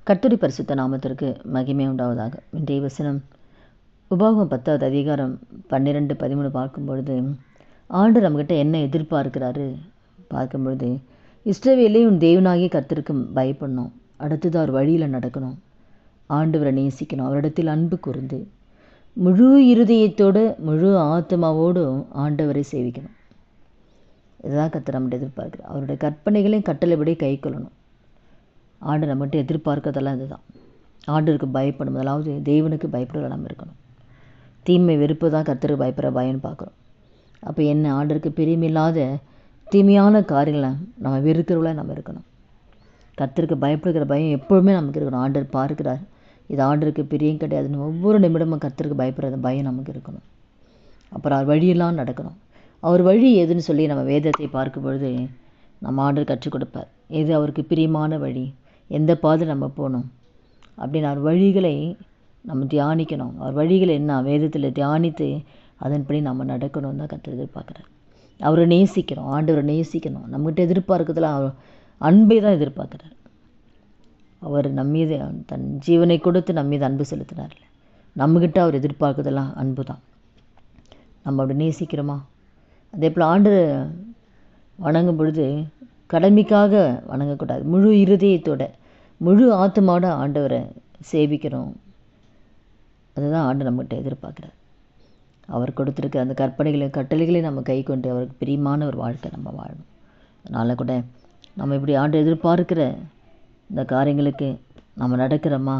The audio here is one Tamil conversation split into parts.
கர்த்தருடைய பரிசுத்த நாமத்திற்கு மகிமை உண்டாவதாக. இன்றைய வசனம் உபாகமம் 10வது அதிகாரம் 12-13 பார்க்கும்பொழுது ஆண்டவர் நம்மகிட்ட என்ன எதிர்பார்க்கிறாரு பார்க்கும்பொழுது, இஸ்ரவேலே உன் தேவனாகிய கர்த்தருக்கு பயப்படணும், அடுத்தது அவர் வழியில் நடக்கணும், ஆண்டவரை நேசிக்கணும், அவரிடத்தில் அன்பு கூர்ந்து முழு இருதயத்தோடு முழு ஆத்மாவோடு ஆண்டவரை சேவிக்கணும். இதுதான் கர்த்தர் நம்மகிட்ட எதிர்பார்க்கிறார். அவருடைய கற்பனைகளையும் கட்டளைப்படி கை கொள்ளணும். ஆண்டு நம்மகிட்ட எதிர்பார்க்கறதெல்லாம் இதுதான். ஆண்டவருக்கு பயப்படும், முதலாவது தேவனுக்கு பயப்படுற நம்ம இருக்கணும். தீமை வெறுப்பு தான் கர்த்தருக்கு பயப்படுற பயன்னு பார்க்குறோம். அப்போ என்ன, ஆண்டவருக்கு பிரியமில்லாத தீமையான காரியங்களை நம்ம வெறுக்கிறவங்கள நம்ம இருக்கணும். கர்த்தருக்கு பயப்படுகிற பயம் எப்பொழுதுமே நமக்கு இருக்கணும். ஆண்டவர் பார்க்கிறார், இது ஆண்டவருக்கு பிரியம் கிடையாதுன்னு ஒவ்வொரு நிமிடமும் கர்த்தருக்கு பயப்படுற பயம் நமக்கு இருக்கணும். அப்புறம் அவர் வழியெல்லாம் நடக்கணும். அவர் வழி எதுன்னு சொல்லி நம்ம வேதத்தை பார்க்கும் பொழுது நம்ம ஆண்டவர் கற்றுக் கொடுப்பார். எது அவருக்கு பிரியமான வழி, எந்த பாதை நம்ம போகணும் அப்படின்னு அவர் வழிகளை நம்ம தியானிக்கணும். அவர் வழிகளை என்ன வேதத்தில் தியானித்து அதன்படி நம்ம நடக்கணும்னு தான் கர்த்தர் எதிர்பார்க்குறார். அவரை நேசிக்கணும், ஆண்டவரை நேசிக்கணும். நம்மகிட்ட எதிர்பார்க்கறதுலாம் அவர் அன்பை தான் எதிர்பார்க்குறார். அவர் நம்மீது தன் ஜீவனை கொடுத்து நம்மீது அன்பு செலுத்தினார்ல, நம்மக்கிட்ட அவர் எதிர்பார்க்கறதெல்லாம் அன்பு தான். நம்ம அப்படி நேசிக்கிறோமா? அதே போல் ஆண்டவரை வணங்கும் பொழுது கடமைக்காக வணங்கக்கூடாது. முழு இருதயத்தோட முழு ஆத்மாவோட ஆண்டவரை சேவிக்கணும். அதுதான் ஆண்டு நம்மகிட்ட எதிர்பார்க்குறார். அவர் கொடுத்துருக்க அந்த கட்டளைகளையும் நம்ம கை கொண்டு அவருக்கு பிரியமான ஒரு வாழ்க்கை நம்ம வாழணும். அதனால் கூட நம்ம இப்படி ஆண்டு எதிர்பார்க்கிற இந்த காரியங்களுக்கு நம்ம நடக்கிறோமா,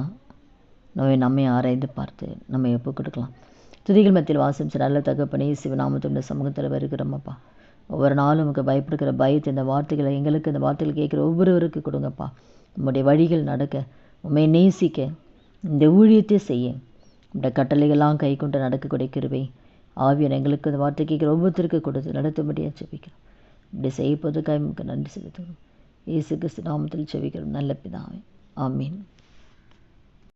நம்மை ஆராய்ந்து பார்த்து நம்ம எப்போ கொடுக்கலாம். துதிகள் மத்தியில் வாசம் நல்ல தகப்பனே, சிவநாமத்துடைய சமூகத்தில் வருகிறோமப்பா. ஒவ்வொரு நாளும் நமக்கு பயப்படுகிற பயத்தை இந்த வார்த்தைகளை எங்களுக்கு இந்த வார்த்தைகள் கேட்குற ஒவ்வொருவருக்கு கொடுங்கப்பா. உங்களுடைய வழிகள் நடக்க, உண்மை நேசிக்க, இந்த ஊழியத்தை செய்ய, இந்த கட்டளைகள்லாம் கை கொண்டு நடக்கக்கூடிய கிருபை ஆவியன் எங்களுக்கு இந்த வார்த்தை கேட்குற ஒவ்வொருத்தருக்கு கொடுத்து நடத்தும்படியாக செபிக்கிறோம். இப்படி செய்யப்போதுக்காக நமக்கு நன்றி செலுத்துகிறோம். இயேசு கிறிஸ்து நாமத்தில் செபிக்கிறோம் நல்ல பிதாவே, ஆமீன்.